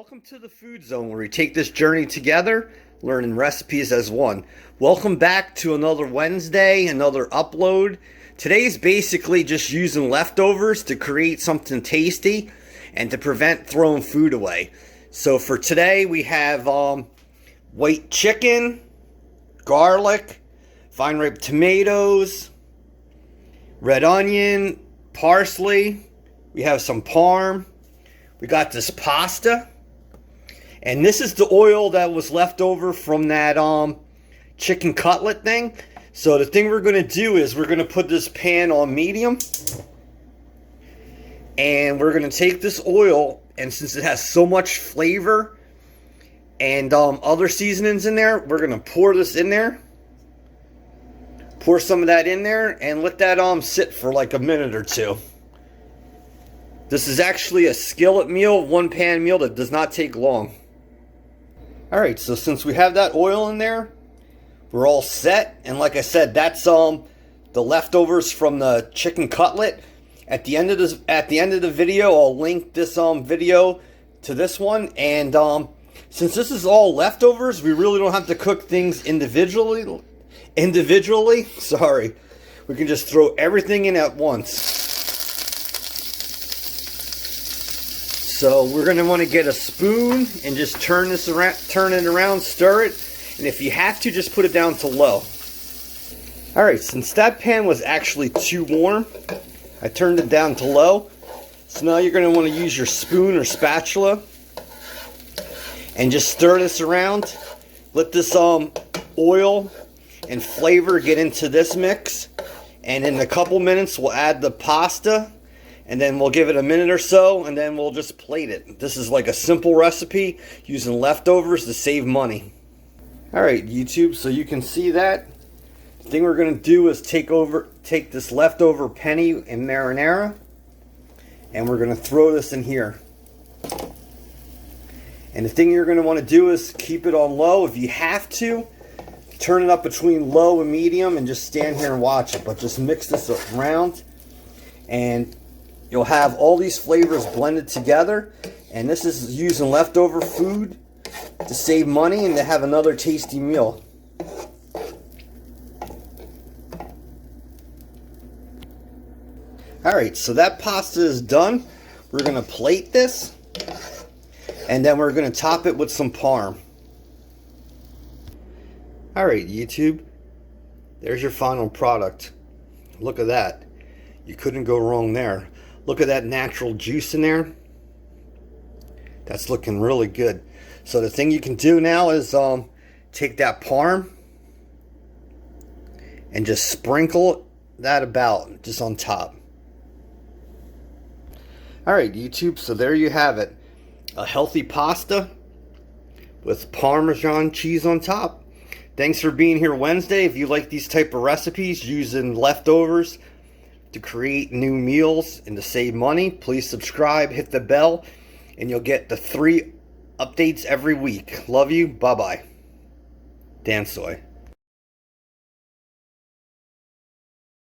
Welcome to the Food Zone, where we take this journey together, learning recipes as one. Welcome back to another Wednesday, another upload. Today's basically just using leftovers to create something tasty and to prevent throwing food away. So for today we have white chicken, garlic, fine ripe tomatoes, red onion, parsley. We have some parm. We got this pasta. And this is the oil that was left over from that chicken cutlet thing. So the thing we're going to do is we're going to put this pan on medium. And we're going to take this oil, and since it has so much flavor and other seasonings in there, we're going to pour this in there. Pour some of that in there and let that sit for like a minute or two. This is actually a skillet meal, one pan meal that does not take long. Alright, so since we have that oil in there, we're all set. And like I said, that's the leftovers from the chicken cutlet. At the end of the video, I'll link this video to this one. And since this is all leftovers, we really don't have to cook things individually. Sorry. We can just throw everything in at once. So we're going to want to get a spoon and just turn this around, turn it around, stir it, and if you have to, just put it down to low. Alright, since that pan was actually too warm, I turned it down to low. So now you're going to want to use your spoon or spatula and just stir this around. Let this oil and flavor get into this mix, and in a couple minutes we'll add the pasta. And then we'll give it a minute or so, and then we'll just plate it. This is like a simple recipe using leftovers to save money. Alright, YouTube, so you can see that. The thing we're going to do is take this leftover penne and marinara, and we're going to throw this in here. And the thing you're going to want to do is keep it on low. If you have to, turn it up between low and medium and just stand here and watch it. But just mix this around, and you'll have all these flavors blended together, and this is using leftover food to save money and to have another tasty meal. Alright, so that pasta is done. We're going to plate this, and then we're going to top it with some parm. Alright, YouTube, there's your final product. Look at that. You couldn't go wrong there. Look at that natural juice in there. That's looking really good. So the thing you can do now is take that parm and just sprinkle that about just on top. Alright, YouTube, so there you have it. A healthy pasta with Parmesan cheese on top. Thanks for being here Wednesday. If you like these type of recipes using leftovers to create new meals and to save money, please subscribe, hit the bell, and you'll get the 3 updates every week. Love you. Bye-bye. Dansoy.